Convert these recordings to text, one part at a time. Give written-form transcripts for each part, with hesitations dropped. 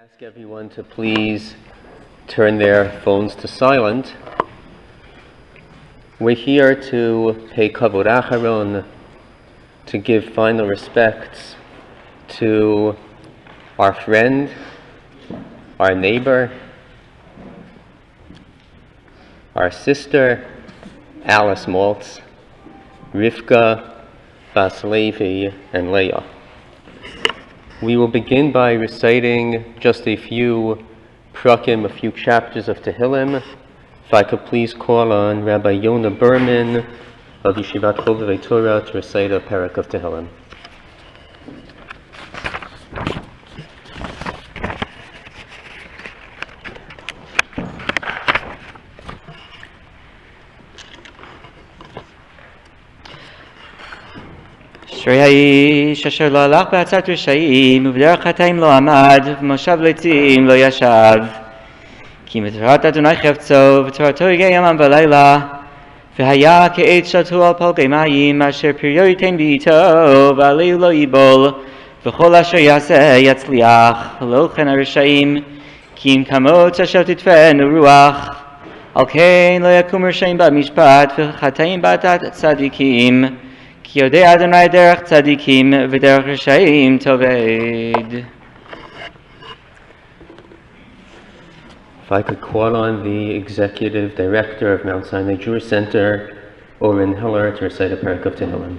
Ask everyone to please turn their phones to silent. We're here to pay kavod acharon, to give final respects to our friend, our neighbor, our sister, Alice Maltz, Rivka, Bas Levi, and Leah. We will begin by reciting just a few prakim, a few chapters of Tehillim. If I could please call on Rabbi Yonah Berman of Yeshivat Chovevei Torah to recite a parak of Tehillim. אשרי האיש אשר לא הלך בעצת רשעים ובדרך חטאים לא עמד ובמושב לצים לא ישב כי מתורת אדוני חפצו ותורתו יגע יומם ולילה והיה כעץ שתול על פלגי מים אשר פריו ייתן בעיתו ועליהו לא ייבול וכל אשר יעשה יצליח לא כן הרשעים כי אם כמות אשר תדפנו רוח על כן לא יקום רשעים במשפט וחטאים בעדת צדיקים כי יודע אדוני דרך צדיקים ודרך רשעים תאבד. If I could call on the Executive Director of Mount Sinai Jewish Center, Oren Hiller, to recite a parak of Tehillim.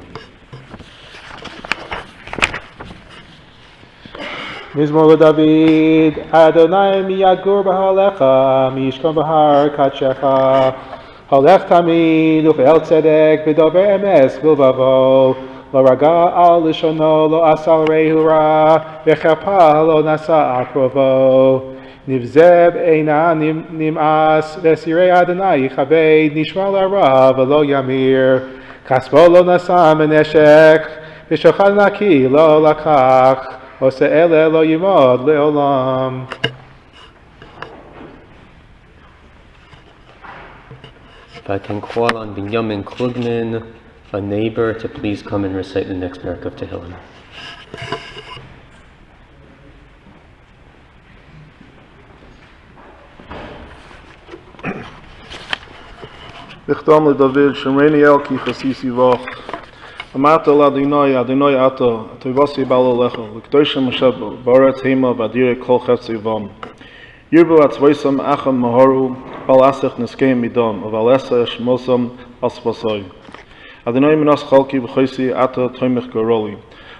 Mizmor David, Adonai mi yagur b'halecha, mi yishkon b'har kadshecha, halech tamid u've'el tzedek v'dober emes v'lvavo, lo raga al lishono lo asal rehu ra, v'chapa lo nasa akrovo. Nivzeb eina nim'as v'sirei Adonai yichabed nishma l'ara v'lo yamir kaspo lo nasa meneshek v'shochad naki lo lakach ose ele lo yimod le'olam. If I can call on Binyamin Klugman, a neighbor, to please come and recite the next parak of Tehillim. Lichtam leDavid, Shemreni el ki chasisi vach. Amata l'Adonai, Adonai ata, Tovasi bal alecha, L'kdoshim Moshe ba'aretz hema v'adire kol chetz yivam. Yirbu atzvaisam acham maharu, bal asech neskeim midam, aval esa shmosam asvasai. Adonai minas chalki b'choisi ata toimich garoli.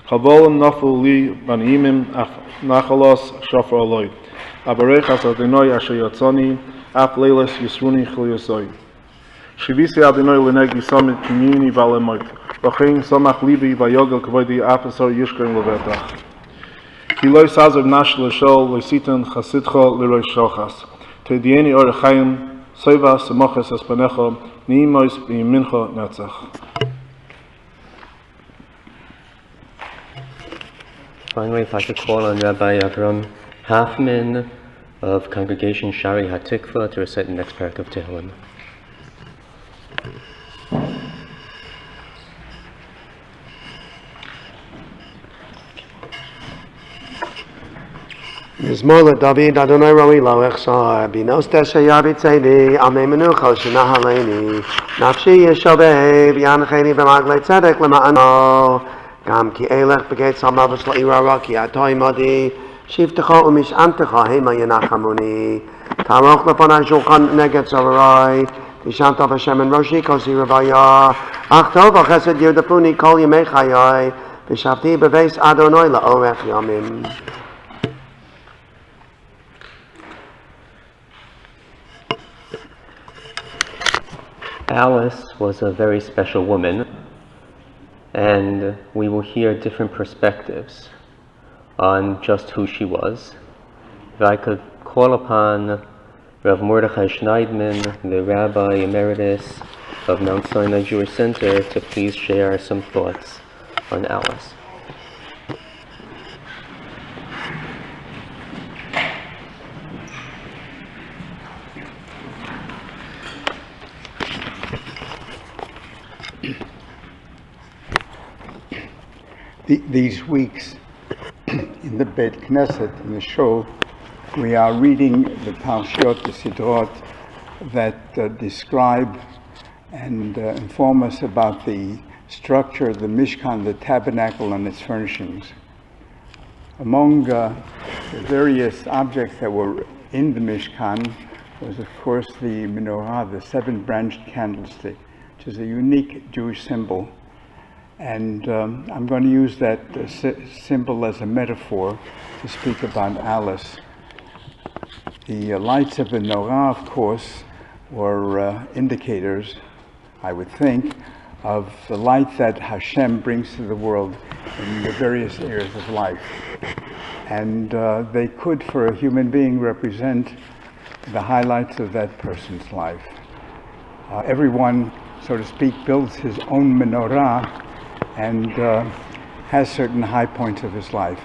Chavolim nafu li banimim af nachalos shafar aloi. Abarech as Adonai asher yatzani, af leilas yisruni chiliyosai. Shivisi Adonai lenegi samit kinyini v'alemoit. V'chein samach libi v'yogel kavodi afasar yishkein levetach. Ki loy sazav nash l'shol loisitan chasidcha l'roy shochas. Tedieni or chayim soiva semoches espanecha niimois b'yimincha netzach. Finally, if I could call on Rabbi Avram Halfman of Congregation Shari HaTikva to recite the next parak of Tehillim. Mizmor leDavid, Adonai roi lo echsar, binos teshaya b'tzedi, al memenucho shenahaleni, nafshi yeshoveh, v'yancheni b'maglei tzedek lema'ano, gam ki elech b'getz ha'mavos la'irara ki atoi modi, shivtecha u'mish'antecha hema yenachamuni, taroch lefonai shulchan neged zavarai, tishantav Hashem en roshi kosi Levayah, ach tov v'chesed yirdafuni kol yemei chayai, v'shavti b'veis Adonai la'orech yamim. Alice was a very special woman, and we will hear different perspectives on just who she was. If I could call upon Rav Mordechai Schneidman, the Rabbi Emeritus of Mount Sinai Jewish Center, to please share some thoughts on Alice. These weeks in the Beit Knesset, in the show, We are reading the Parshiot, the Sidrot, that describe and inform us about the structure of the Mishkan, the tabernacle, and its furnishings. Among the various objects that were in the Mishkan was, of course, the menorah, the seven-branched candlestick, which is a unique Jewish symbol. And I'm going to use that symbol as a metaphor to speak about Alice. The lights of the menorah, of course, were indicators, I would think, of the light that Hashem brings to the world in the various areas of life. And they could, for a human being, represent the highlights of that person's life. Everyone, so to speak, builds his own menorah and has certain high points of his life.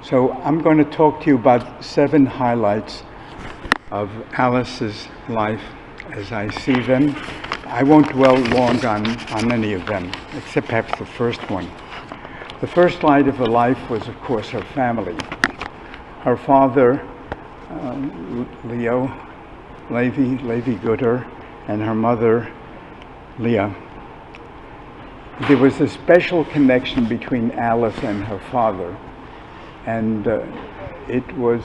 So I'm going to talk to you about 7 highlights of Alice's life as I see them. I won't dwell long on any of them, except perhaps the first one. The first light of her life was, of course, her family. Her father, Levi Gooder, and her mother, Leah. There was a special connection between Alice and her father, and it was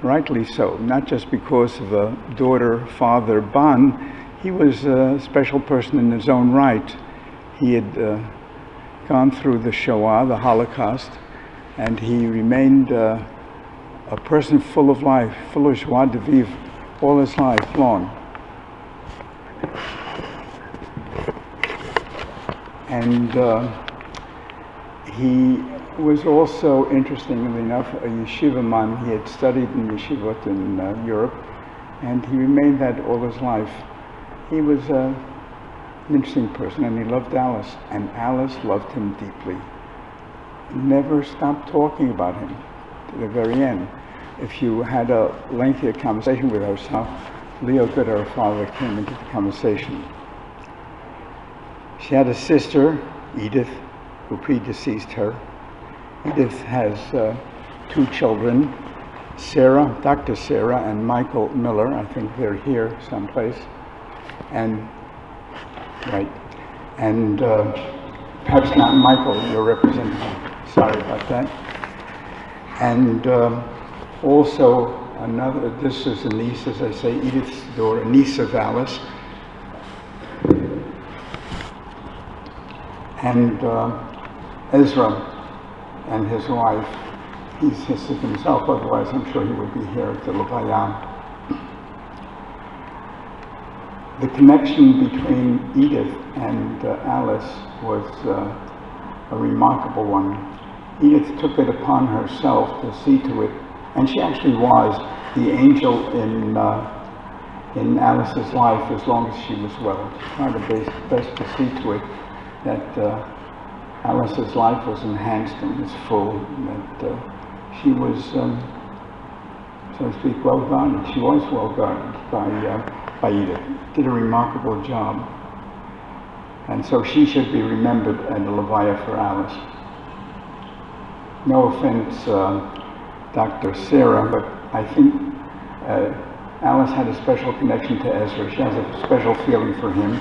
rightly so, not just because of the daughter-father bond. He was a special person in his own right. He had gone through the Shoah, the Holocaust, and he remained a person full of life, full of joie de vivre all his life long. And he was also, interestingly enough, a yeshiva man. He had studied in yeshivot in Europe, and he remained that all his life. He was an interesting person, and he loved Alice, and Alice loved him deeply. Never stopped talking about him to the very end. If you had a lengthier conversation with her, so Leo Good, her father, came into the conversation. She had a sister, Edith, who predeceased her. Edith has 2 children, Sarah, Dr. Sarah, and Michael Miller. I think they're here someplace. And, right, and perhaps not Michael, your representative. Sorry about that. And also another, this is a niece, as I say, Edith's daughter, a niece of Alice. And Ezra and his wife. He's sick himself, otherwise I'm sure he would be here at the Levayah. The connection between Edith and Alice was a remarkable one. Edith took it upon herself to see to it, and she actually was the angel in Alice's life as long as she was well. She tried her best to see to it that Alice's life was enhanced and was full, and that she was, so to speak, well guarded. She was well guarded by Edith. Did a remarkable job. And so she should be remembered at the Levayah for Alice. No offense, Dr. Sarah, but I think Alice had a special connection to Ezra. She has a special feeling for him.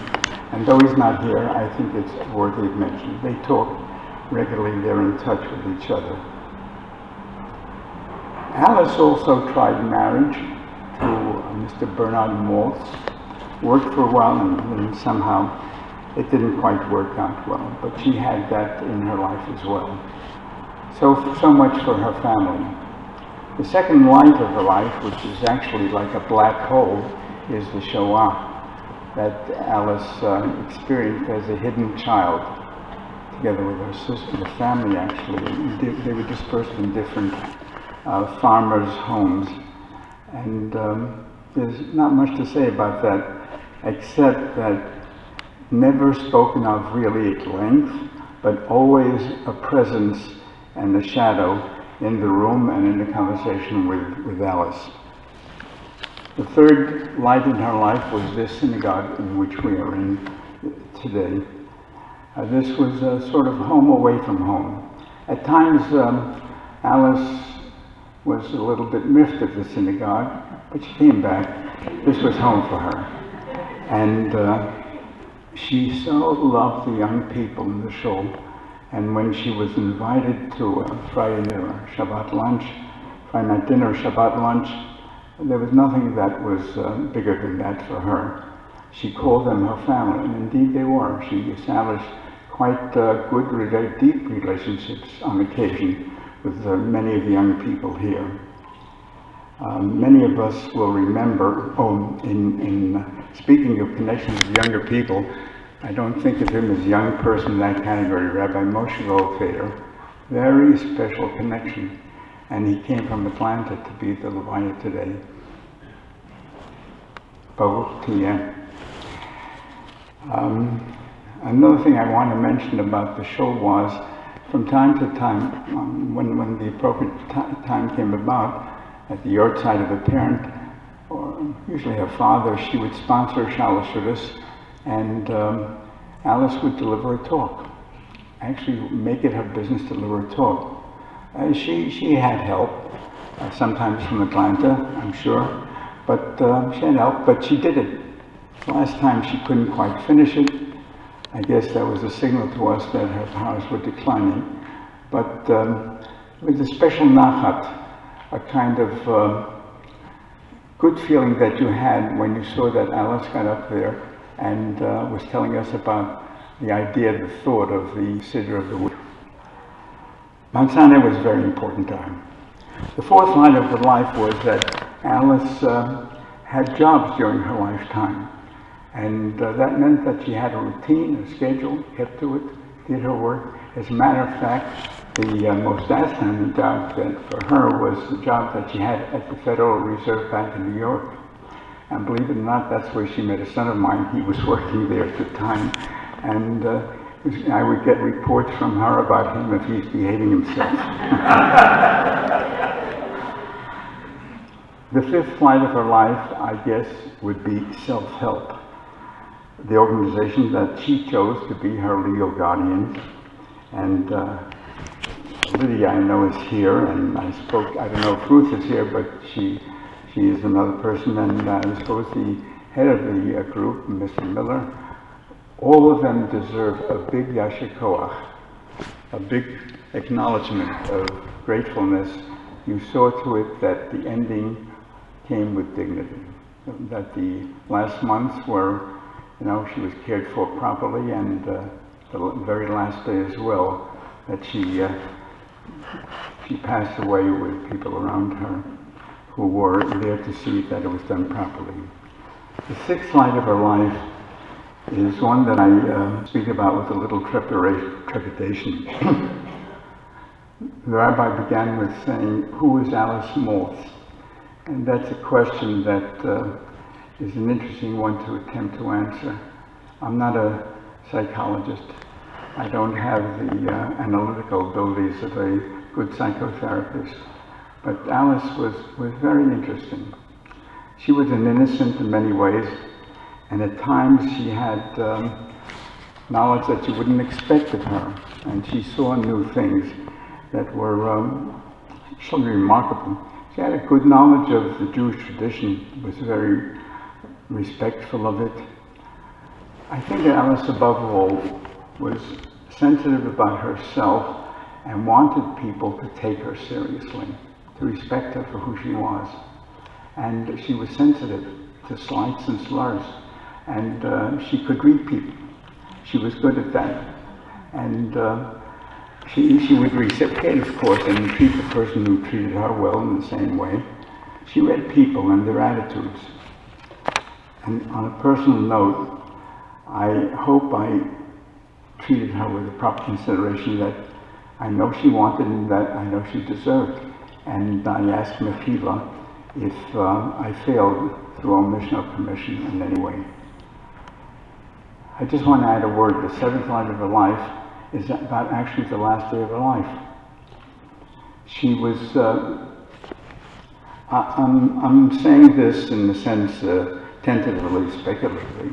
And though he's not here, I think it's worthy of mention. They talk regularly, they're in touch with each other. Alice also tried marriage to Mr. Bernard Maltz. Worked for a while, and somehow it didn't quite work out well, but she had that in her life as well. So much for her family. The second light of her life, which is actually like a black hole, is the Shoah that Alice experienced as a hidden child, together with her sister. The family actually, they were dispersed in different farmers' homes, and there's not much to say about that, except that never spoken of really at length, but always a presence and a shadow in the room and in the conversation with Alice. The third light in her life was this synagogue in which we are in today. This was a sort of home away from home. At times, Alice was a little bit miffed at the synagogue, but she came back. This was home for her. And she so loved the young people in the shul. And when she was invited to a Friday or Shabbat lunch, Friday night dinner, Shabbat lunch, there was nothing that was bigger than that for her. She called them her family, and indeed they were. She established quite good, deep relationships on occasion with many of the young people here. Many of us will remember, in speaking of connections with younger people, I don't think of him as a young person in that category, Rabbi Moshe Goldfader. Very special connection. And he came from Atlanta to be at the Levayah today. Baruch Tiyeh. Another thing I want to mention about the shul was, from time to time, when the appropriate time came about, at the yahrzeit of a parent, or usually her father, she would sponsor Shalosh, and Alice would deliver a talk. Actually, make it her business to deliver a talk. She had help, sometimes from Atlanta, I'm sure, but she had help, but she did it. The last time she couldn't quite finish it. I guess that was a signal to us that her powers were declining. But with a special nachat, a kind of good feeling that you had when you saw that Alice got up there and was telling us about the idea, the thought of the Siddur of the week. Mount Sinai was a very important time. The fourth line of her life was that Alice had jobs during her lifetime. And that meant that she had a routine, a schedule, kept to it, did her work. As a matter of fact, the most outstanding job that for her was the job that she had at the Federal Reserve Bank in New York. And believe it or not, that's where she met a son of mine. He was working there at the time. And I would get reports from her about him if he's behaving himself. The fifth flight of her life, I guess, would be self-help. The organization that she chose to be her legal guardian. And Lydia, I know, is here, and I don't know if Ruth is here, but she is another person, and I suppose the head of the group, Mr. Miller. All of them deserve a big yasher koach, a big acknowledgement of gratefulness. You saw to it that the ending came with dignity, that the last months were, she was cared for properly, and the very last day as well, that she passed away with people around her who were there to see that it was done properly. The sixth light of her life is one that I speak about with a little trepidation. The rabbi began with saying, "Who is Alice Maltz?" And that's a question that is an interesting one to attempt to answer. I'm not a psychologist. I don't have the analytical abilities of a good psychotherapist. But Alice was very interesting. She was an innocent in many ways, and at times she had knowledge that you wouldn't expect of her, and she saw new things that were actually remarkable. She had a good knowledge of the Jewish tradition, was very respectful of it. I think that Alice, above all, was sensitive about herself and wanted people to take her seriously, to respect her for who she was. And she was sensitive to slights and slurs, and she could read people. She was good at that. And she would reciprocate, of course, and treat the person who treated her well in the same way. She read people and their attitudes. And on a personal note, I hope I treated her with the proper consideration that I know she wanted and that I know she deserved. And I asked Mefila if I failed through omission or commission in any way. I just want to add a word. The seventh light of her life is about actually the last day of her life. She was, I'm saying this in the sense tentatively, speculatively.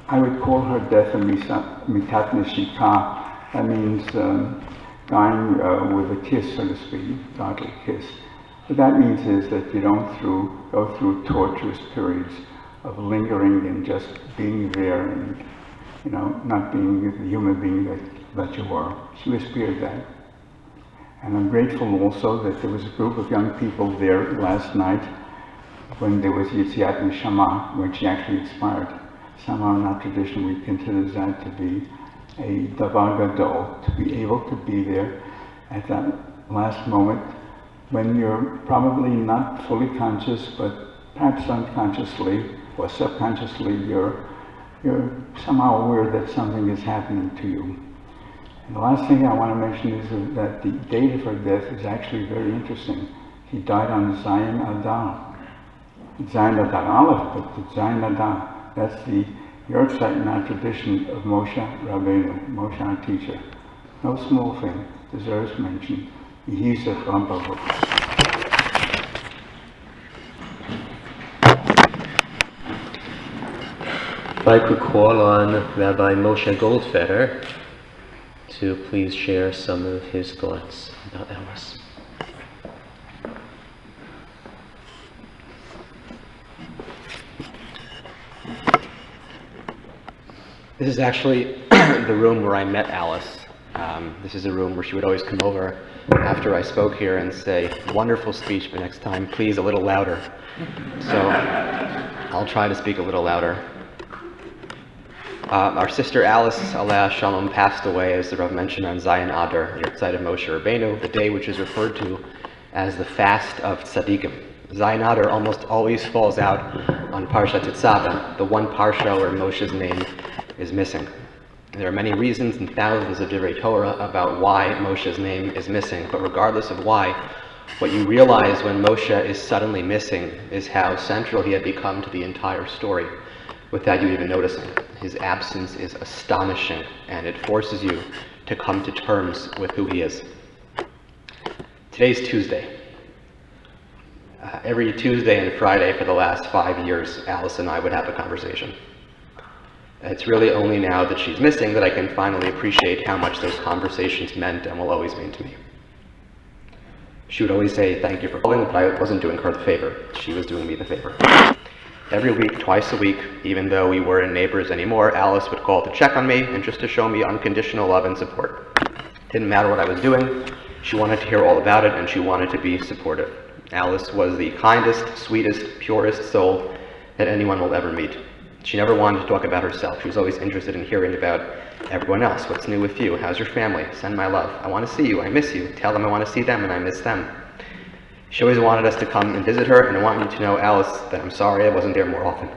I would call her death a mitat neshika. That means dying with a kiss, so to speak, godly kiss. What that means is that you don't go through torturous periods of lingering and just being there and, not being the human being that you were. She was spared that. And I'm grateful also that there was a group of young people there last night when there was Yitziat Neshama, when she actually expired. Somehow in our tradition we consider that to be a davar gadol, to be able to be there at that last moment when you're probably not fully conscious, but perhaps unconsciously or subconsciously you're somehow aware that something is happening to you. And the last thing I want to mention is that the date of her death is actually very interesting. She died on Zayin Adar. Zayin Adar Aleph, but the Zayin Adar. That's the Yortzeit in our tradition of Moshe Rabbeinu, Moshe our teacher. No small thing, deserves mention. Yehi Zechram Baruch. If I could call on Rabbi Moshe Goldfeder to please share some of his thoughts about Alice. This is actually the room where I met Alice. This is a room where she would always come over after I spoke here and say, "Wonderful speech, but next time, please, a little louder." So I'll try to speak a little louder. Our sister Alice, Aleh Shalom, passed away, as the Rav mentioned, on Zayin Adar, Yortzeit of Moshe Rabbeinu, the day which is referred to as the fast of tzaddikim. Zayin Adar almost always falls out on Parshat Tetzaveh, the one parsha where Moshe's name is missing. There are many reasons and thousands of Divrei Torah about why Moshe's name is missing, but regardless of why, what you realize when Moshe is suddenly missing is how central he had become to the entire story without you even noticing. His absence is astonishing, and it forces you to come to terms with who he is. Today's Tuesday. Every Tuesday and Friday for the last 5 years, Alice and I would have a conversation. It's really only now that she's missing that I can finally appreciate how much those conversations meant and will always mean to me. She would always say, "Thank you for calling," but I wasn't doing her the favor. She was doing me the favor. Every week, twice a week, even though we weren't neighbors anymore, Alice would call to check on me and just to show me unconditional love and support. Didn't matter what I was doing, she wanted to hear all about it and she wanted to be supportive. Alice was the kindest, sweetest, purest soul that anyone will ever meet. She never wanted to talk about herself. She was always interested in hearing about everyone else. What's new with you? How's your family? Send my love. I want to see you. I miss you. Tell them I want to see them and I miss them. She always wanted us to come and visit her, and I want you to know, Alice, that I'm sorry I wasn't there more often.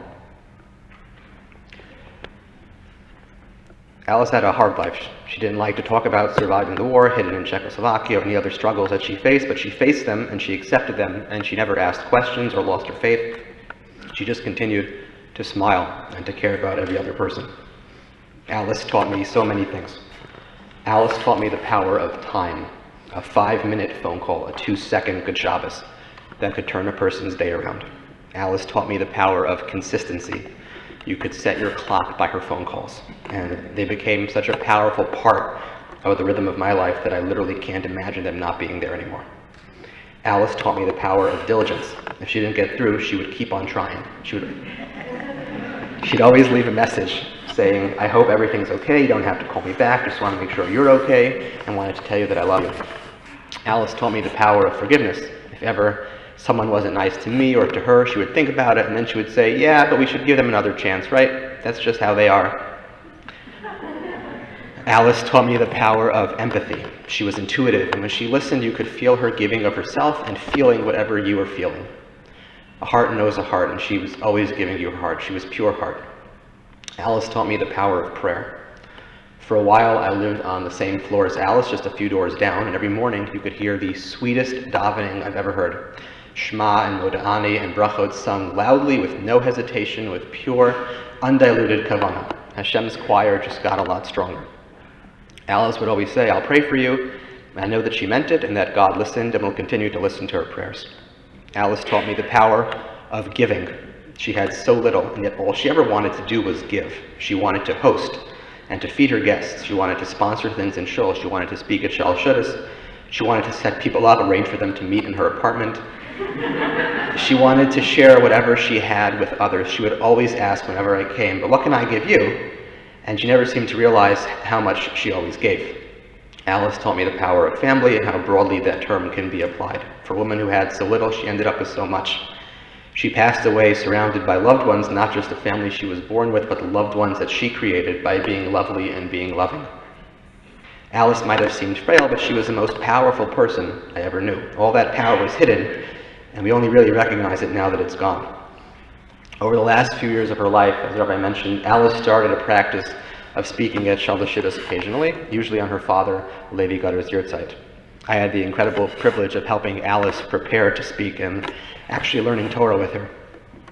Alice had a hard life. She didn't like to talk about surviving the war, hidden in Czechoslovakia, or any other struggles that she faced, but she faced them and she accepted them, and she never asked questions or lost her faith. She just continued to smile and to care about every other person. Alice taught me so many things. Alice taught me the power of time. A 5-minute phone call, a 2-second Good Shabbos that could turn a person's day around. Alice taught me the power of consistency. You could set your clock by her phone calls, and they became such a powerful part of the rhythm of my life that I literally can't imagine them not being there anymore. Alice taught me the power of diligence. If she didn't get through, she would keep on trying. She'd always leave a message saying, "I hope everything's okay, you don't have to call me back, just want to make sure you're okay, and wanted to tell you that I love you." Alice taught me the power of forgiveness. If ever someone wasn't nice to me or to her, she would think about it, and then she would say, "Yeah, but we should give them another chance, right? That's just how they are." Alice taught me the power of empathy. She was intuitive, and when she listened, you could feel her giving of herself and feeling whatever you were feeling. A heart knows a heart, and she was always giving you her heart. She was pure heart. Alice taught me the power of prayer. For a while, I lived on the same floor as Alice, just a few doors down, and every morning you could hear the sweetest davening I've ever heard. Shema and Moda'ani and Brachot sung loudly with no hesitation, with pure, undiluted kavanah. Hashem's choir just got a lot stronger. Alice would always say, "I'll pray for you." I know that she meant it and that God listened and will continue to listen to her prayers. Alice taught me the power of giving. She had so little, and yet all she ever wanted to do was give. She wanted to host, and to feed her guests. She wanted to sponsor things in shul. She wanted to speak at Shal Shudas. She wanted to set people up, arrange for them to meet in her apartment. She wanted to share whatever she had with others. She would always ask whenever I came, but what can I give you? And she never seemed to realize how much she always gave. Alice taught me the power of family and how broadly that term can be applied. For a woman who had so little, she ended up with so much. She passed away surrounded by loved ones, not just the family she was born with, but the loved ones that she created by being lovely and being loving. Alice might have seemed frail, but she was the most powerful person I ever knew. All that power was hidden, and we only really recognize it now that it's gone. Over the last few years of her life, as Rabbi mentioned, Alice started a practice of speaking at Shal Shidduch occasionally, usually on her father, Levi Gutter's yurtzeit. I had the incredible privilege of helping Alice prepare to speak and actually learning Torah with her.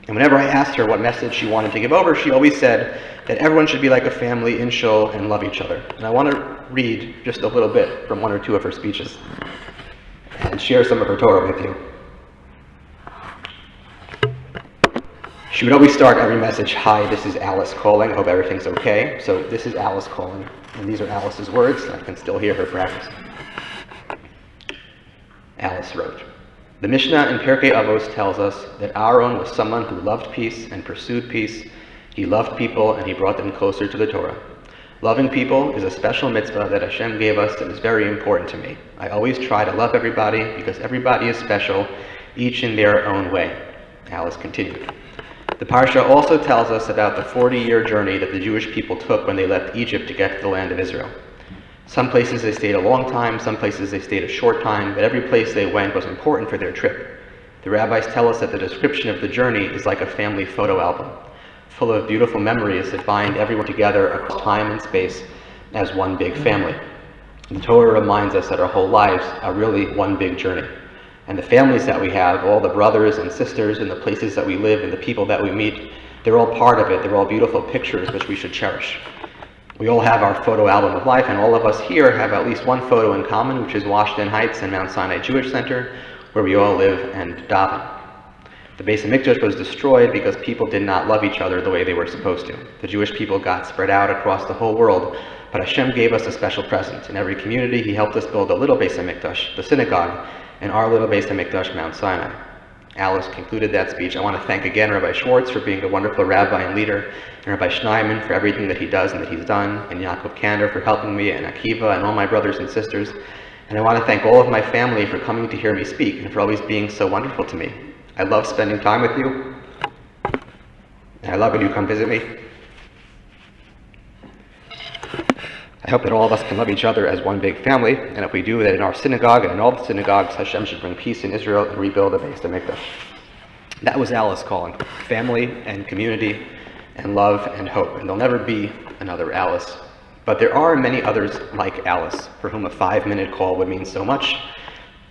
And whenever I asked her what message she wanted to give over, she always said that everyone should be like a family in shul and love each other. And I want to read just a little bit from one or two of her speeches and share some of her Torah with you. She would always start every message, "Hi, this is Alice calling. I hope everything's okay." So this is Alice calling, and these are Alice's words. I can still hear her practice. Alice wrote, "The Mishnah in Pirkei Avos tells us that Aaron was someone who loved peace and pursued peace. He loved people and he brought them closer to the Torah. Loving people is a special mitzvah that Hashem gave us that is very important to me. I always try to love everybody because everybody is special, each in their own way." Alice continued. The Parsha also tells us about the 40-year journey that the Jewish people took when they left Egypt to get to the land of Israel. Some places they stayed a long time, some places they stayed a short time, but every place they went was important for their trip. The rabbis tell us that the description of the journey is like a family photo album, full of beautiful memories that bind everyone together across time and space as one big family. The Torah reminds us that our whole lives are really one big journey. And the families that we have, all the brothers and sisters and the places that we live and the people that we meet, they're all part of it. They're all beautiful pictures which we should cherish. We all have our photo album of life, and all of us here have at least one photo in common, which is Washington Heights and Mount Sinai Jewish Center, where we all live and daven. The Beis HaMikdash was destroyed because people did not love each other the way they were supposed to. The Jewish people got spread out across the whole world, but Hashem gave us a special present. In every community, He helped us build a little Beis HaMikdash, the synagogue, and our little Beis HaMikdash, Mount Sinai. Alice concluded that speech. I want to thank again Rabbi Schwartz for being a wonderful rabbi and leader, and Rabbi Schneiman for everything that he does and that he's done, and Yaakov Kander for helping me, and Akiva, and all my brothers and sisters. And I want to thank all of my family for coming to hear me speak, and for always being so wonderful to me. I love spending time with you, and I love when you come visit me. I hope that all of us can love each other as one big family, and if we do that in our synagogue and in all the synagogues, Hashem should bring peace in Israel and rebuild the Beis HaMikdash. That was Alice calling. Family and community and love and hope. And there'll never be another Alice. But there are many others like Alice, for whom a 5-minute call would mean so much,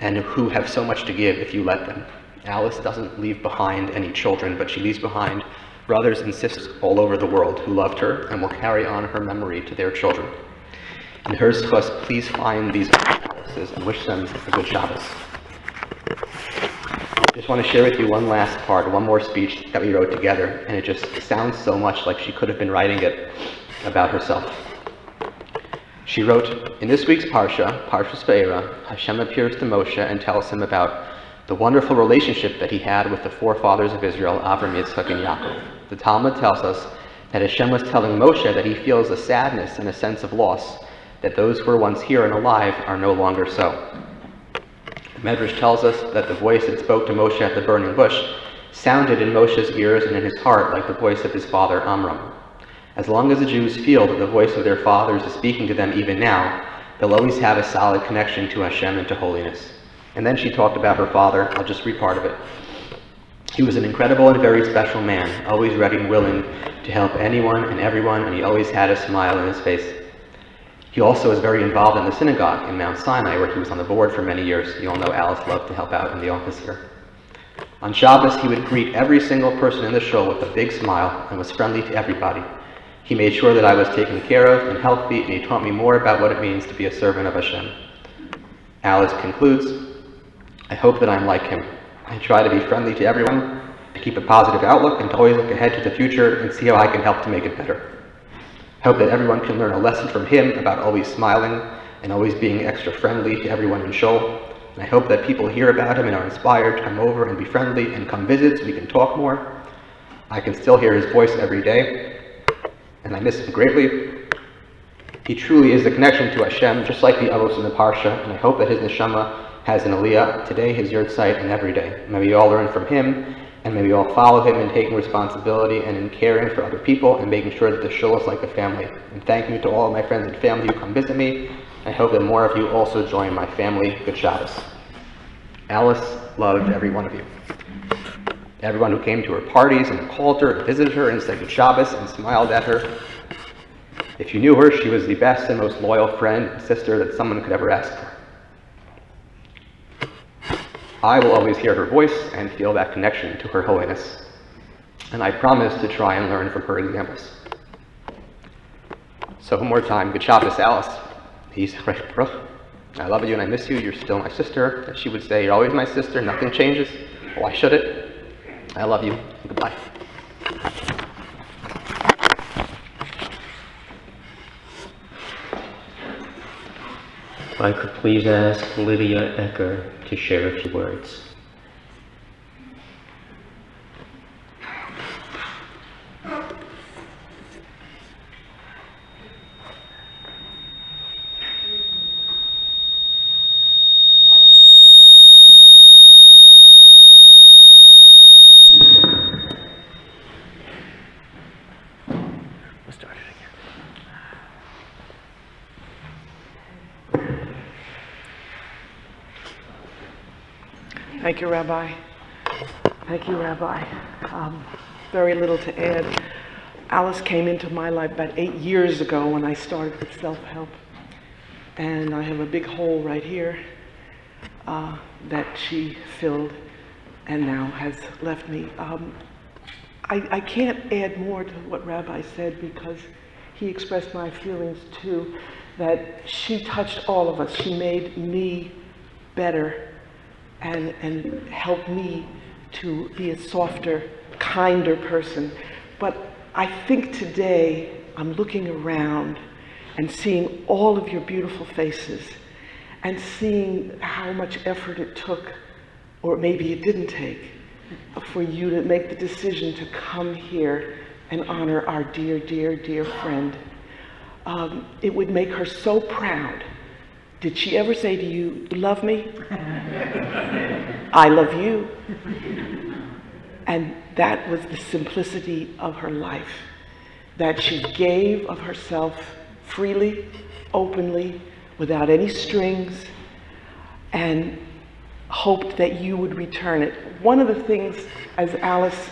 and who have so much to give if you let them. Alice doesn't leave behind any children, but she leaves behind brothers and sisters all over the world who loved her and will carry on her memory to their children. In her zchus, please find these Alices and wish them a good Shabbos. I just want to share with you one last part, one more speech that we wrote together, and it just sounds so much like she could have been writing it about herself. She wrote, "In this week's Parsha, Parshas Be'era, Hashem appears to Moshe and tells him about the wonderful relationship that he had with the forefathers of Israel, Avram, Yitzchak, and Yaakov. The Talmud tells us that Hashem was telling Moshe that he feels a sadness and a sense of loss, that those who were once here and alive are no longer so. The Medrash tells us that the voice that spoke to Moshe at the burning bush sounded in Moshe's ears and in his heart like the voice of his father Amram. As long as the Jews feel that the voice of their fathers is speaking to them even now, they'll always have a solid connection to Hashem and to holiness." And then she talked about her father. I'll just read part of it. "He was an incredible and very special man, always ready and willing to help anyone and everyone, and he always had a smile on his face. He also was very involved in the synagogue in Mount Sinai, where he was on the board for many years. You all know Alice loved to help out in the office here. On Shabbos, he would greet every single person in the shul with a big smile and was friendly to everybody. He made sure that I was taken care of and healthy, and he taught me more about what it means to be a servant of Hashem." Alice concludes, "I hope that I'm like him. I try to be friendly to everyone, to keep a positive outlook, and to always look ahead to the future and see how I can help to make it better. hope that everyone can learn a lesson from him about always smiling and always being extra friendly to everyone in Shul. And I hope that people hear about him and are inspired to come over and be friendly and come visit so we can talk more. I can still hear his voice every day, and I miss him greatly. He truly is the connection to Hashem, just like the Avos in the Parsha, and I hope that his neshama has an aliyah today, his yurtzeit, and every day. May we all learn from him, and may we all follow him in taking responsibility and in caring for other people and making sure that the shul is like a family. And thank you to all of my friends and family who come visit me. I hope that more of you also join my family. Good Shabbos. Alice loved every one of you. Everyone who came to her parties and called her and visited her and said Good Shabbos and smiled at her. If you knew her, she was the best and most loyal friend and sister that someone could ever ask for. I will always hear her voice and feel that connection to her holiness. And I promise to try and learn from her examples. So one more time, Good Shabbos, Alice. I love you and I miss you. You're still my sister. As she would say, you're always my sister. Nothing changes. Why should it? I love you. Goodbye. If I could please ask Lydia Ecker to share a few words. Thank you, Rabbi. Thank you, Rabbi. Very little to add. Alice came into my life about 8 years ago when I started with self-help. And I have a big hole right here that she filled and now has left me. I can't add more to what Rabbi said because he expressed my feelings too, that she touched all of us. She made me better and helped me to be a softer, kinder person. But I think today I'm looking around and seeing all of your beautiful faces and seeing how much effort it took, or maybe it didn't take, for you to make the decision to come here and honor our dear, dear, dear friend. It would make her so proud. Did she ever say to you, love me? I love you. And that was the simplicity of her life, that she gave of herself freely, openly, without any strings, and hoped that you would return it. One of the things, as Alice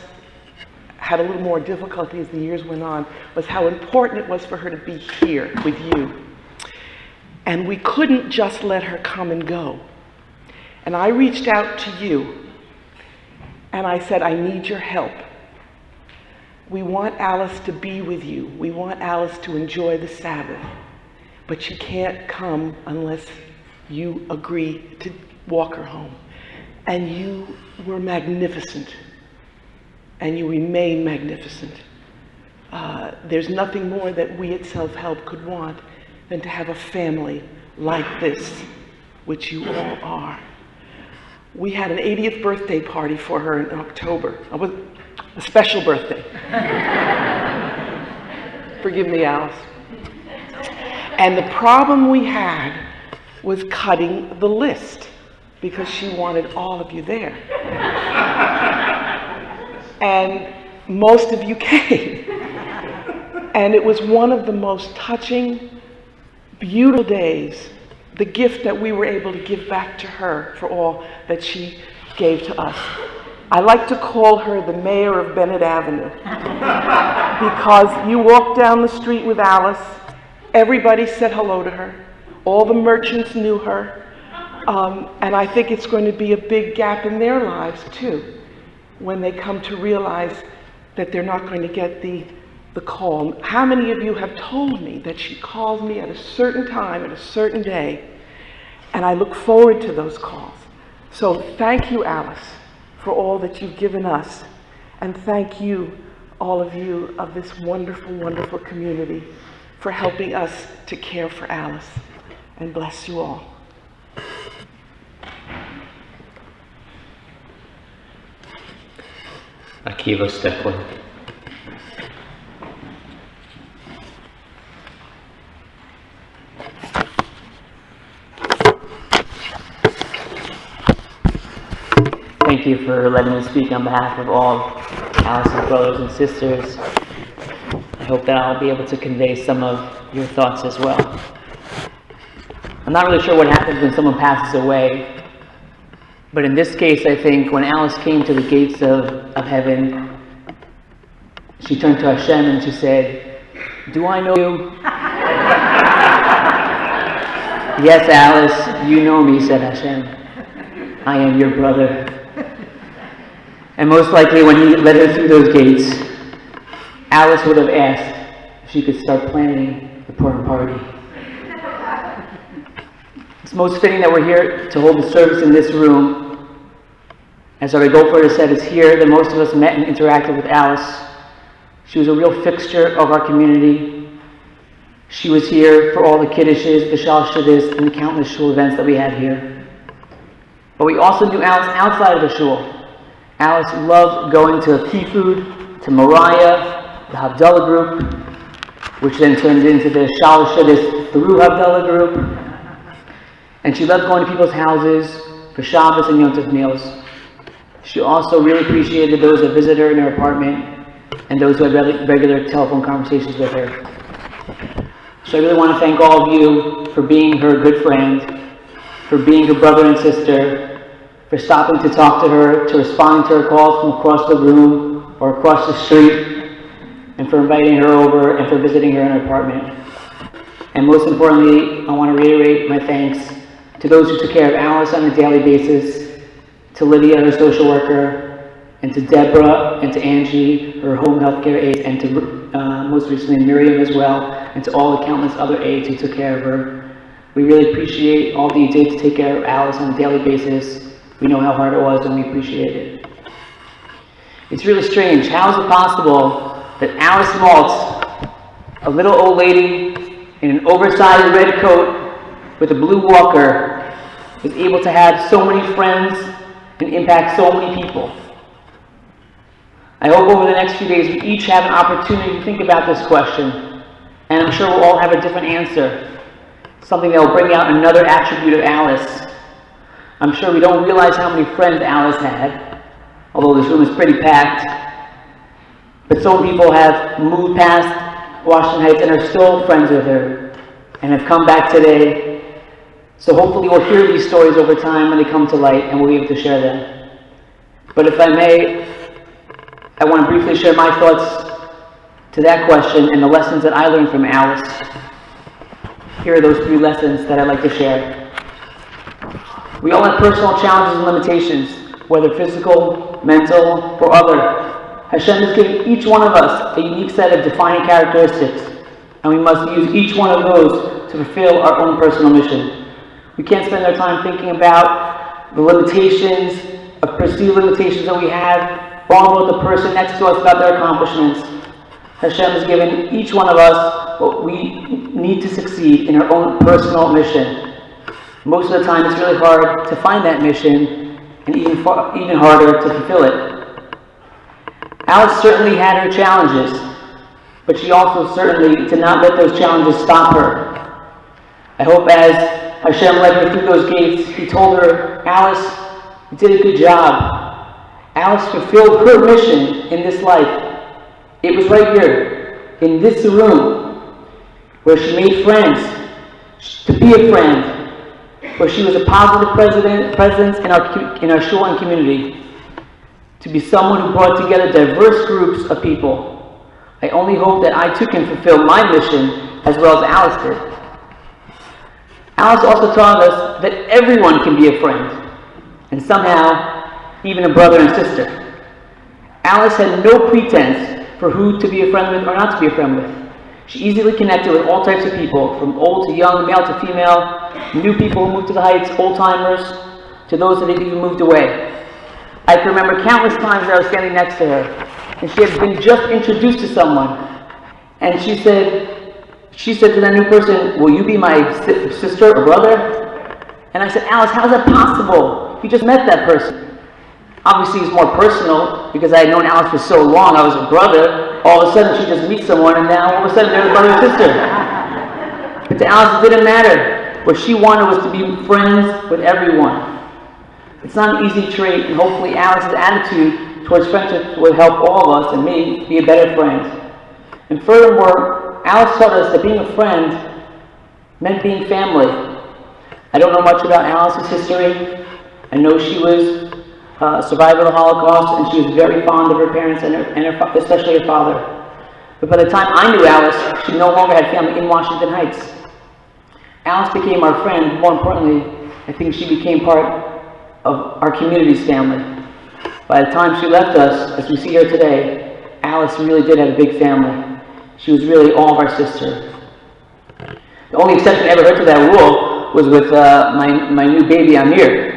had a little more difficulty as the years went on, was how important it was for her to be here with you. And we couldn't just let her come and go. And I reached out to you, and I said, I need your help. We want Alice to be with you. We want Alice to enjoy the Sabbath. But she can't come unless you agree to walk her home. And you were magnificent. And you remain magnificent. There's nothing more that we at Self-Help could want than to have a family like this, which you all are. We had an 80th birthday party for her in October. It was a special birthday. Forgive me, Alice. And the problem we had was cutting the list because she wanted all of you there. And most of you came. And it was one of the most touching, beautiful days, the gift that we were able to give back to her for all that she gave to us. I like to call her the mayor of Bennett Avenue because you walked down the street with Alice, everybody said hello to her, all the merchants knew her, and I think it's going to be a big gap in their lives too, when they come to realize that they're not going to get the call. How many of you have told me that she calls me at a certain time, at a certain day, and I look forward to those calls. So thank you, Alice, for all that you've given us, and thank you, all of you of this wonderful, wonderful community, for helping us to care for Alice. And bless you all. Akiva Steckler. Thank you for letting me speak on behalf of all Alice's brothers and sisters. I hope that I'll be able to convey some of your thoughts as well. I'm not really sure what happens when someone passes away, but in this case, I think when Alice came to the gates of heaven, she turned to Hashem and she said, "Do I know you?" "Yes, Alice, you know me," said Hashem. "I am your brother." And most likely when he led her through those gates, Alice would have asked if she could start planning the Purim party. It's most fitting that we're here to hold the service in this room. As our Gopher said, it's here that most of us met and interacted with Alice. She was a real fixture of our community. She was here for all the kiddushes, the shal shidduchs, and the countless shul events that we had here. But we also knew Alice outside of the shul. Alice loved going to Kifud, to Moriah, the Havdalah group, which then turned into the shal shidduchs through Havdalah group. And she loved going to people's houses for Shabbos and Yom Tov meals. She also really appreciated those that visited her in her apartment and those who had regular telephone conversations with her. So I really want to thank all of you for being her good friend, for being her brother and sister, for stopping to talk to her, to responding to her calls from across the room or across the street, and for inviting her over and for visiting her in her apartment. And most importantly, I want to reiterate my thanks to those who took care of Alice on a daily basis, to Lydia, her social worker, and to Deborah, and to Angie, her home health care aide, and to most recently Miriam as well, and to all the countless other aides who took care of her. We really appreciate all that you did to take care of Alice on a daily basis. We know how hard it was, and we appreciate it. It's really strange. How is it possible that Alice Maltz, a little old lady in an oversized red coat with a blue walker, was able to have so many friends and impact so many people? I hope over the next few days we each have an opportunity to think about this question, and I'm sure we'll all have a different answer, something that will bring out another attribute of Alice. I'm sure we don't realize how many friends Alice had, although this room is pretty packed, but so many people have moved past Washington Heights and are still friends with her and have come back today. So hopefully we'll hear these stories over time when they come to light and we'll be able to share them. But if I may, I want to briefly share my thoughts to that question and the lessons that I learned from Alice. Here are those 3 lessons that I'd like to share. We all have personal challenges and limitations, whether physical, mental, or other. Hashem has given each one of us a unique set of defining characteristics, and we must use each one of those to fulfill our own personal mission. We can't spend our time thinking about the limitations, of perceived limitations that we have, or about the person next to us, about their accomplishments. Hashem has given each one of us what we need to succeed in our own personal mission. Most of the time it's really hard to find that mission, and even harder to fulfill it. Alice certainly had her challenges, but she also certainly did not let those challenges stop her. I hope as Hashem led her through those gates, he told her, "Alice, you did a good job." Alice fulfilled her mission in this life. It was right here, in this room, where she made friends, to be a friend, where she was a positive presence in our shul and community, to be someone who brought together diverse groups of people. I only hope that I too can fulfill my mission as well as Alice did. Alice also taught us that everyone can be a friend, and somehow even a brother and sister. Alice had no pretense for who to be a friend with or not to be a friend with. She easily connected with all types of people, from old to young, male to female, new people who moved to the Heights, old-timers, to those that had even moved away. I can remember countless times that I was standing next to her, and she had been just introduced to someone, and she said, she said to that new person, will you be my sister or brother? And I said, Alice, how's that possible? You just met that person. Obviously, it's more personal because I had known Alice for so long. I was a brother. All of a sudden, she just meets someone, and now all of a sudden, they're the brother and sister. But to Alice, it didn't matter. What she wanted was to be friends with everyone. It's not an easy trait, and hopefully Alice's attitude towards friendship will help all of us and me be a better friend. And furthermore, Alice taught us that being a friend meant being family. I don't know much about Alice's history. I know she was a survivor of the Holocaust, and she was very fond of her parents and especially her father. But by the time I knew Alice, she no longer had family in Washington Heights. Alice became our friend. More importantly, I think she became part of our community's family. By the time she left us, as we see here today, Alice really did have a big family. She was really all of our sister. The only exception I ever heard to that rule was with my new baby, Amir.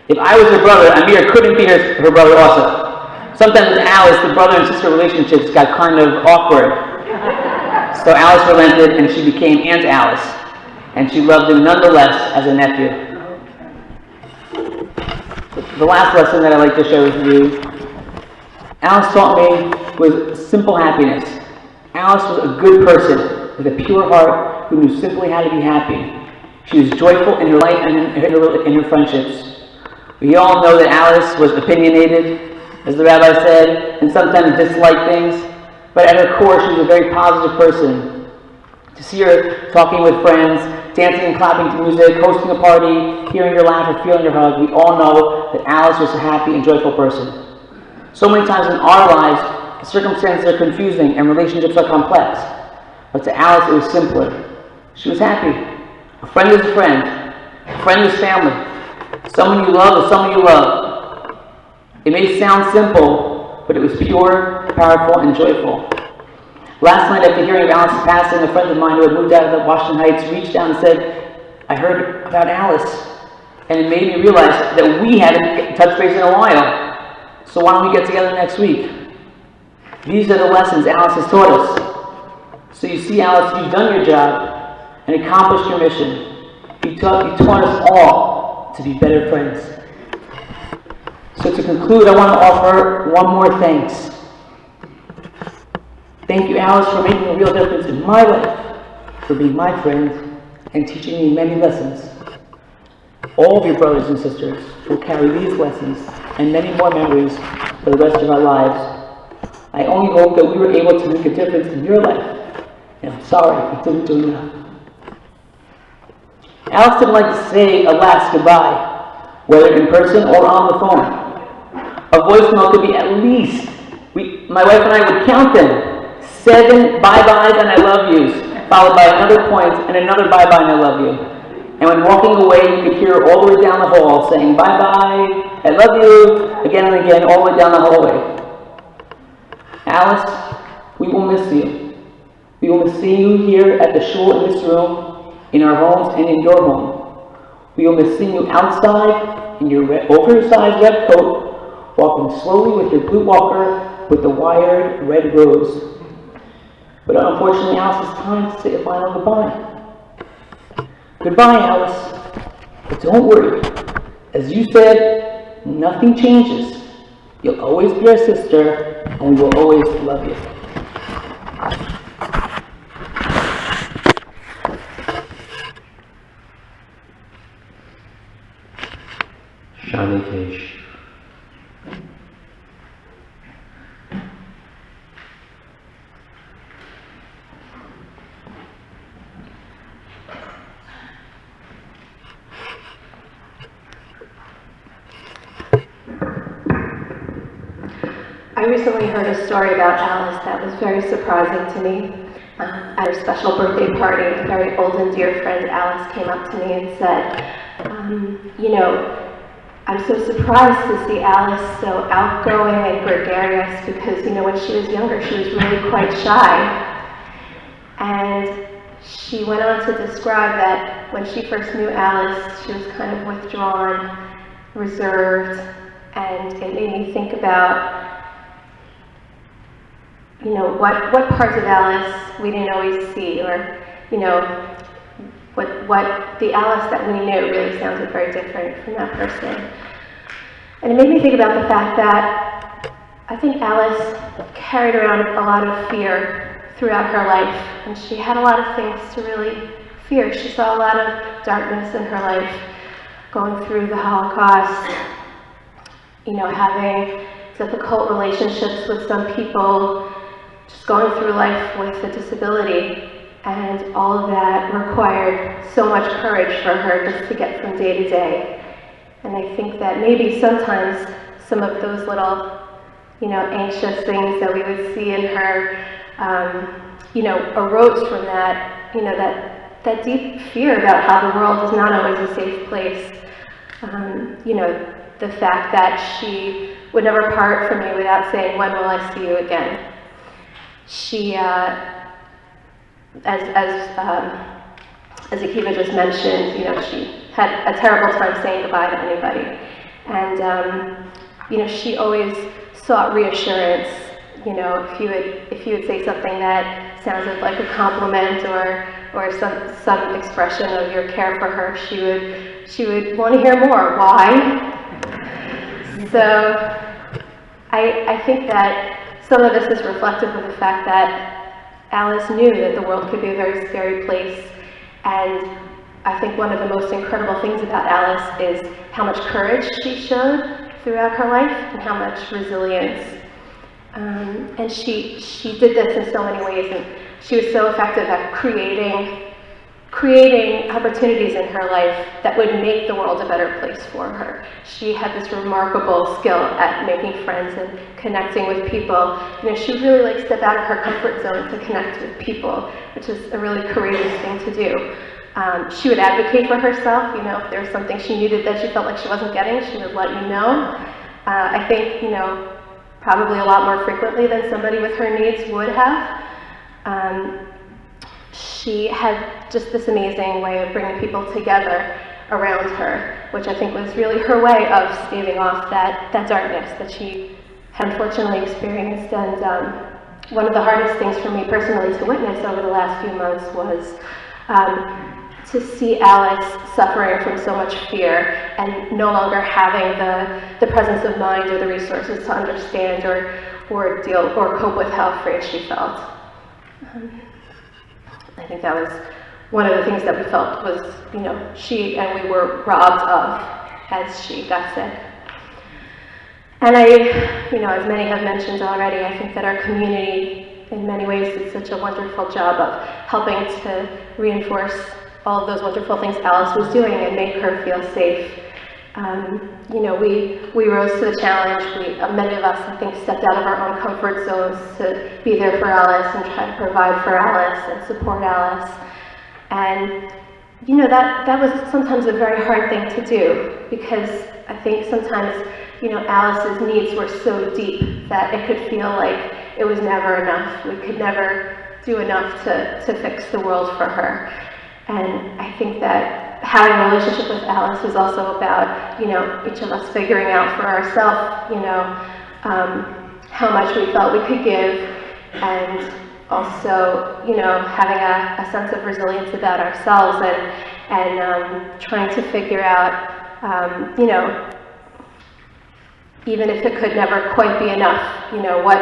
If I was her brother, Amir couldn't be her brother also. Sometimes with Alice, the brother and sister relationships got kind of awkward. So Alice relented and she became Aunt Alice. And she loved him nonetheless as a nephew. The last lesson that I'd like to share with you, Alice taught me was simple happiness. Alice was a good person with a pure heart who knew simply how to be happy. She was joyful in her life and in her friendships. We all know that Alice was opinionated, as the rabbi said, and sometimes disliked things, but at her core she was a very positive person. To see her talking with friends, dancing and clapping to music, hosting a party, hearing her laugh or feeling her hug, we all know that Alice was a happy and joyful person. So many times in our lives, circumstances are confusing and relationships are complex. But to Alice, it was simpler. She was happy. A friend is a friend. A friend is family. Someone you love is someone you love. It may sound simple, but it was pure, powerful, and joyful. Last night, after hearing of Alice's passing, a friend of mine who had moved out of Washington Heights reached out and said, I heard about Alice. And it made me realize that we hadn't touched base in a while. So why don't we get together next week? These are the lessons Alice has taught us. So you see, Alice, you've done your job and accomplished your mission. You taught us all to be better friends. So to conclude, I want to offer one more thanks. Thank you, Alice, for making a real difference in my life, for being my friend, and teaching me many lessons. All of your brothers and sisters will carry these lessons and many more memories for the rest of our lives. I only hope that we were able to make a difference in your life, and I'm sorry we didn't do enough. Alice didn't like to say a last goodbye, whether in person or on the phone. A voicemail could be at least, my wife and I would count them, 7 bye-byes and I love yous, followed by another point and another bye-bye and I love you. And when walking away, you could hear her all the way down the hall saying bye-bye, I love you, again and again, all the way down the hallway. Alice, we will miss you. We will miss seeing you here at the shul in this room, in our homes and in your home. We will miss seeing you outside in your oversized red coat, walking slowly with your blue walker with the wired red rose. But unfortunately, Alice, it's time to say a final goodbye. Goodbye, Alice. But don't worry. As you said, nothing changes. You'll always be our sister, and we will always love you. Shani Tesh. I recently heard a story about Alice that was very surprising to me. At her special birthday party, a very old and dear friend, Alice, came up to me and said, you know, I'm so surprised to see Alice so outgoing and gregarious because, you know, when she was younger, she was really quite shy. And she went on to describe that when she first knew Alice, she was kind of withdrawn, reserved, and it made me think about, you know, what parts of Alice we didn't always see, or you know, what the Alice that we knew really sounded very different from that person. And it made me think about the fact that I think Alice carried around a lot of fear throughout her life, and she had a lot of things to really fear. She saw a lot of darkness in her life, going through the Holocaust, you know, having difficult relationships with some people, just going through life with a disability. And all of that required so much courage for her just to get from day to day. And I think that maybe sometimes some of those little, you know, anxious things that we would see in her, you know, arose from that, you know, that deep fear about how the world is not always a safe place. You know, the fact that she would never part from me without saying, "When will I see you again?" She, as Akiva just mentioned, you know, she had a terrible time saying goodbye to anybody. And, you know, she always sought reassurance. You know, if you would say something that sounded like a compliment or some expression of your care for her, she would want to hear more. Why? So I think that some of this is reflective of the fact that Alice knew that the world could be a very scary place, and I think one of the most incredible things about Alice is how much courage she showed throughout her life and how much resilience. And she did this in so many ways, and she was so effective at creating opportunities in her life that would make the world a better place for her. She had this remarkable skill at making friends and connecting with people. You know, she would really step out of her comfort zone to connect with people, which is a really courageous thing to do. She would advocate for herself. You know, if there was something she needed that she felt like she wasn't getting, she would let you know. I think, you know, probably a lot more frequently than somebody with her needs would have. She had just this amazing way of bringing people together around her, which I think was really her way of staving off that darkness that she had unfortunately experienced. And one of the hardest things for me personally to witness over the last few months was to see Alice suffering from so much fear and no longer having the presence of mind or the resources to understand or deal or cope with how afraid she felt. I think that was one of the things that we felt was, you know, she and we were robbed of as she got sick. And you know, as many have mentioned already, I think that our community in many ways did such a wonderful job of helping to reinforce all of those wonderful things Alice was doing and make her feel safe. You know, we rose to the challenge. Many of us, I think, stepped out of our own comfort zones to be there for Alice and try to provide for Alice and support Alice. And, you know, that was sometimes a very hard thing to do, because I think sometimes, you know, Alice's needs were so deep that it could feel like it was never enough. We could never do enough to fix the world for her. And I think that having a relationship with Alice was also about, you know, each of us figuring out for ourselves, you know, how much we felt we could give, and also, you know, having a sense of resilience about ourselves and trying to figure out, you know, even if it could never quite be enough, you know, what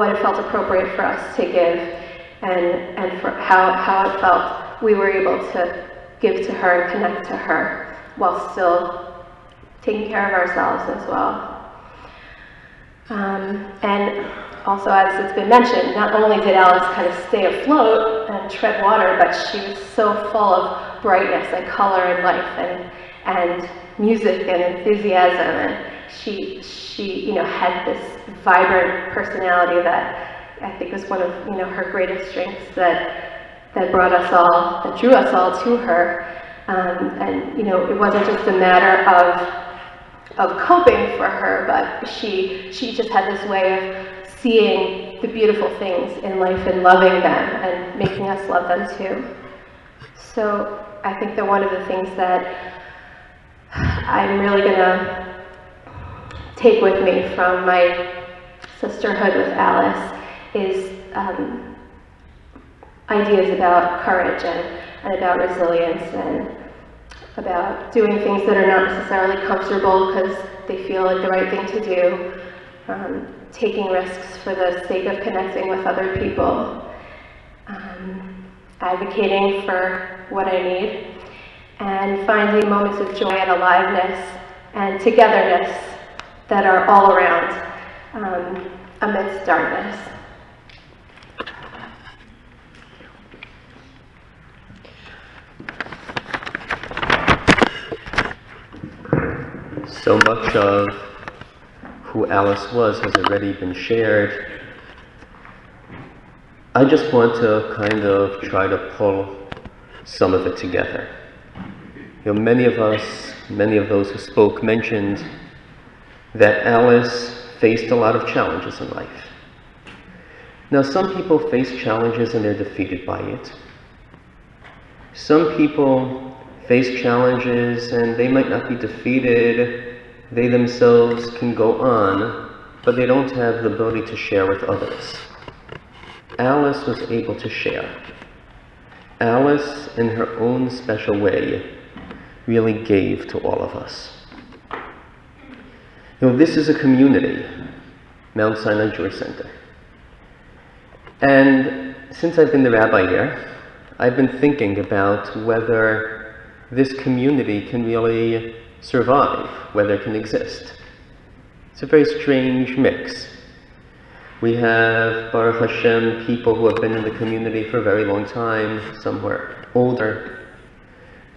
it felt appropriate for us to give, and for how it felt we were able to give to her and connect to her while still taking care of ourselves as well. And also, as it's been mentioned, not only did Alice kind of stay afloat and tread water, but she was so full of brightness and color and life and music and enthusiasm. And she you know, had this vibrant personality that I think was one of, you know, her greatest strengths that brought us all, that drew us all to her. And, you know, it wasn't just a matter of coping for her, but she just had this way of seeing the beautiful things in life and loving them and making us love them too. So I think that one of the things that I'm really gonna take with me from my sisterhood with Alice is ideas about courage and about resilience and about doing things that are not necessarily comfortable because they feel like the right thing to do, taking risks for the sake of connecting with other people, advocating for what I need, and finding moments of joy and aliveness and togetherness that are all around amidst darkness. So much of who Alice was has already been shared. I just want to kind of try to pull some of it together. You know, many of us, many of those who spoke mentioned that Alice faced a lot of challenges in life. Now, some people face challenges and they're defeated by it. Some people face challenges and they might not be defeated. They themselves can go on, but they don't have the ability to share with others. Alice was able to share. Alice, in her own special way, really gave to all of us. You know, this is a community, Mount Sinai Jewish Center. And since I've been the rabbi here, I've been thinking about whether this community can really survive, whether it can exist. It's a very strange mix. We have, Baruch Hashem, people who have been in the community for a very long time, some who are older.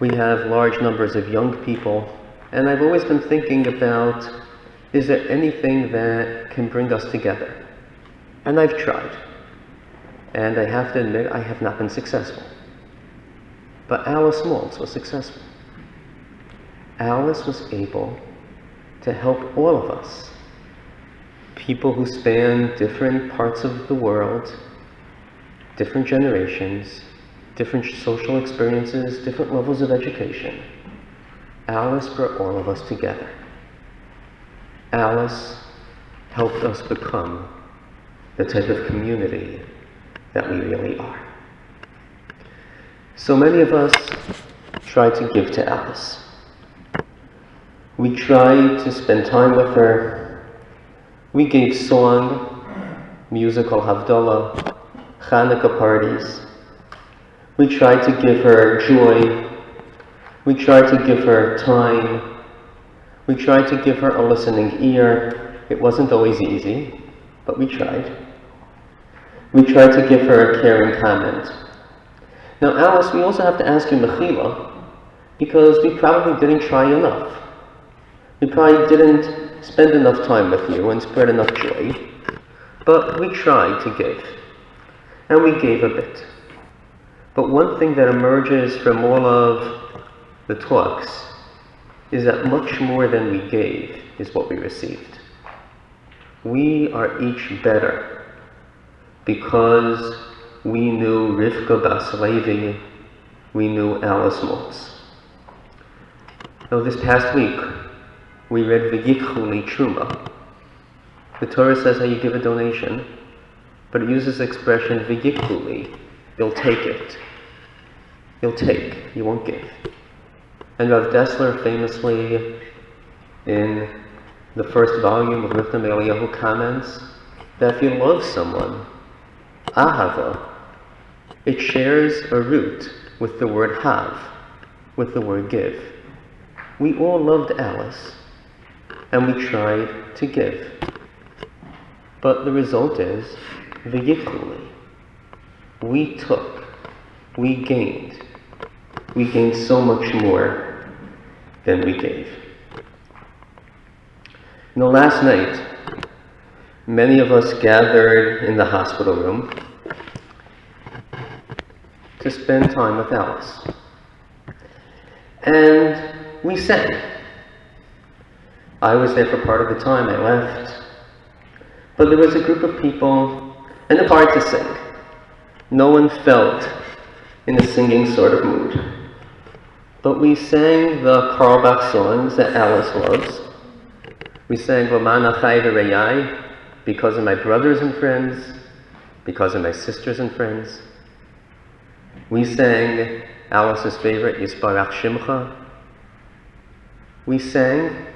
We have large numbers of young people, and I've always been thinking about, is there anything that can bring us together? And I've tried. And I have to admit, I have not been successful. But Alice Maltz was successful. Alice was able to help all of us, people who span different parts of the world, different generations, different social experiences, different levels of education. Alice brought all of us together. Alice helped us become the type of community that we really are. So many of us try to give to Alice. We tried to spend time with her. We gave song, musical Havdalah, Hanukkah parties. We tried to give her joy. We tried to give her time. We tried to give her a listening ear. It wasn't always easy, but we tried. We tried to give her a caring comment. Now, Alice, we also have to ask you mechila, because we probably didn't try enough. We probably didn't spend enough time with you and spread enough joy, but we tried to give, and we gave a bit. But one thing that emerges from all of the talks is that much more than we gave is what we received. We are each better because we knew Rivka Bas Levi, we knew Alice Maltz. Now, this past week, we read V'yikchu li Truma. The Torah says how you give a donation, but it uses the expression V'yikchu li. You'll take it. You'll take, you won't give. And Rav Dessler famously, in the first volume of Rivka Eliyahu, comments that if you love someone, ahava, it shares a root with the word have, with the word give. We all loved Alice, and we tried to give. But the result is, v'yikchu li. We took, we gained so much more than we gave. Now, last night, many of us gathered in the hospital room to spend time with Alice. And we sang. I was there for part of the time, I left. But there was a group of people, and it's hard to sing. No one felt in a singing sort of mood. But we sang the Carlbach songs that Alice loves. We sang L'man achai v'reyai, because of my brothers and friends, because of my sisters and friends. We sang Alice's favorite, Yisbarach Shimcha. We sang,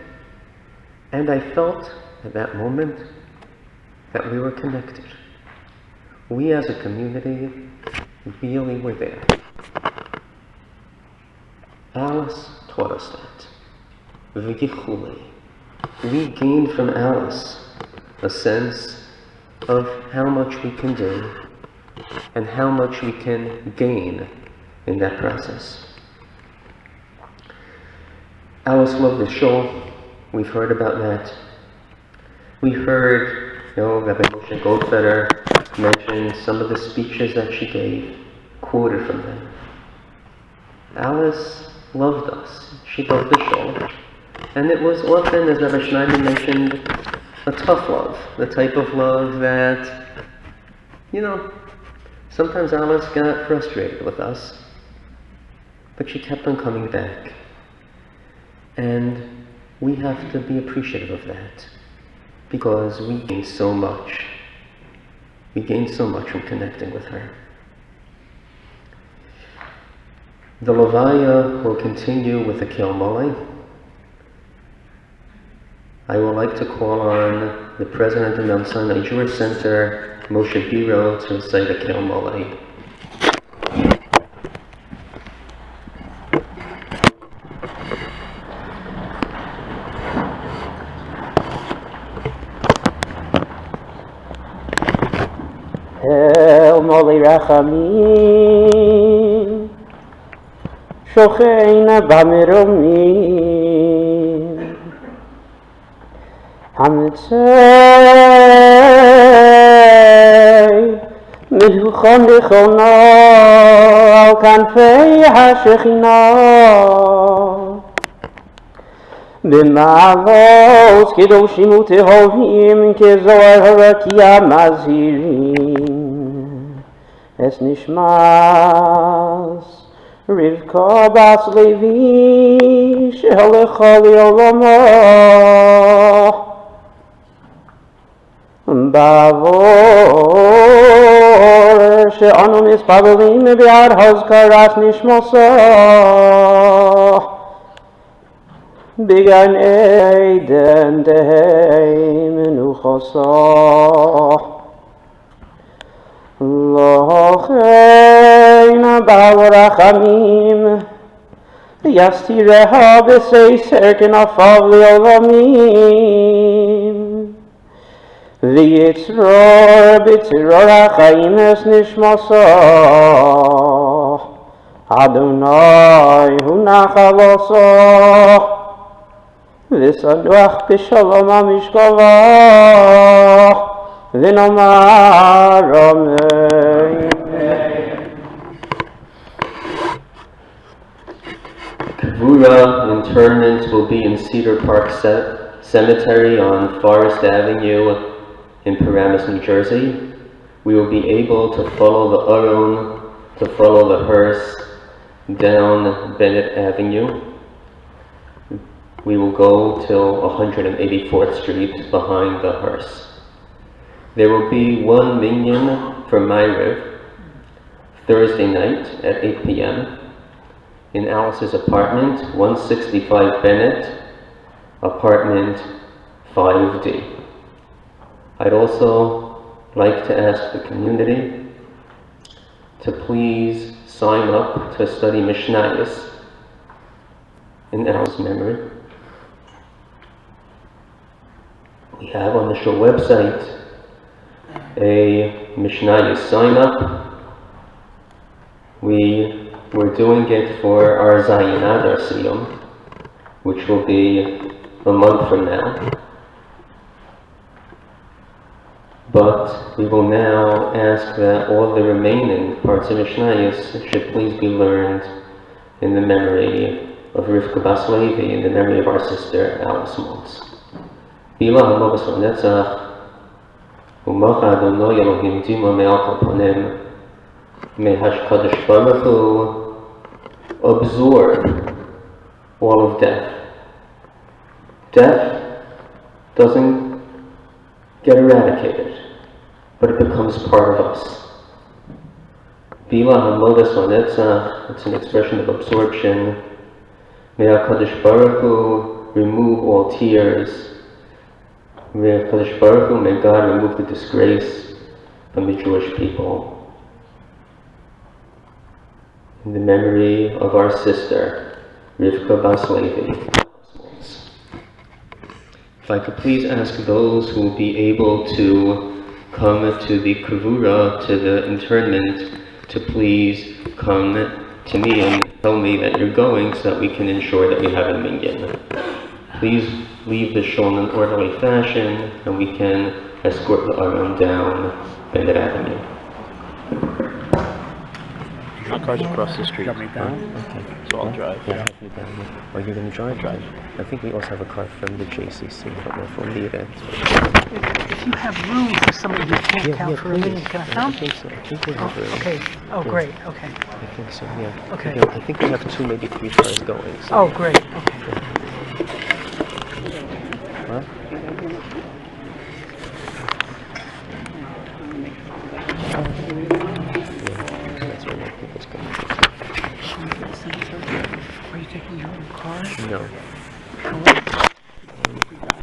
and I felt at that moment that we were connected. We as a community really were there. Alice taught us that. V'yichulei. We gained from Alice a sense of how much we can do and how much we can gain in that process. Alice loved the shul. We've heard about that. We heard, Rabbi Moshe Goldfeder mentioned some of the speeches that she gave, quoted from them. Alice loved us. She loved the shul. And it was often, as Rabbi Schneider mentioned, a tough love. The type of love that, sometimes Alice got frustrated with us, but she kept on coming back. And we have to be appreciative of that, because we gained so much. We gained so much from connecting with her. The Levayah will continue with the Kel Mole. I would like to call on the president of Mount Sinai Jewish Center, Moshe Biro, to recite the Kel Mole. El Mole Rachamim Shocheina Bamiromim Hamitzei Meluchon Lechona Al Kanfei HaShechina B'ma'avos Kedoshim Utehovim Kezohar Harakia Mazirim Es Nishmas Rivka Bas Levi Shehalecha Li'olamah Bavor She'anu Mispabelim Bi'ar Hazkaras Nishmosah Bigan Eden Dehei Menuchosah Locheina Bavarachamim Yastireha B'Seiser Kenafav Li'olamim V'yitzror B'tziror HaChaim Es Nishmosah Adonai Hu Nachalosah V'sanuach B'Shalom HaMishkavah V'nomar Amen. Kavura interment will be in Cedar Park Cemetery on Forest Avenue in Paramus, New Jersey. We will be able to follow the Aron, to follow the hearse down Bennett Avenue. We will go till 184th Street behind the hearse. There will be one minyan for Ma'ariv Thursday night at 8 p.m. in Alice's apartment, 165 Bennett, apartment 5D. I'd also like to ask the community to please sign up to study Mishnayos in Alice's memory. We have on the show website a Mishnayos sign up. We were doing it for our Zayin Adar Siyum, which will be a month from now. But we will now ask that all the remaining parts of Mishnayos should please be learned in the memory of Rivka Bas Levi, in the memory of our sister Alice Maltz. Bila Hamavas Netzach, Umacha Adonai Elohim Dima Me'al Kapanim, may Hashkadosh Baruch Hu absorb all of death. Death doesn't get eradicated, but it becomes part of us. Bila hamodas vanetzach, it's an expression of absorption. May HaKadosh Baruch Hu remove all tears. May HaKadosh Baruch Hu, may God remove the disgrace from the Jewish people. In the memory of our sister, Rivka Bas Levi. If I could please ask those who will be able to come to the kavura, to the internment, to please come to me and tell me that you're going so that we can ensure that we have a minyan. Please leave the shul in an orderly fashion and we can escort the Aram down Bennett Avenue. My car's across the street. Okay. So I'll drive. Yeah, are you going to drive? I think we also have a car from the JCC, from the event. If you have room for somebody who can't count for a minute, can I come? I think so. I think we have room. Okay. Oh, Yeah. Great. Okay. I think so, yeah. Okay. I think we have 2, maybe 3 cars going. So. Oh, great. Okay. Huh? That's where most people's going. Are you taking your own car? No. How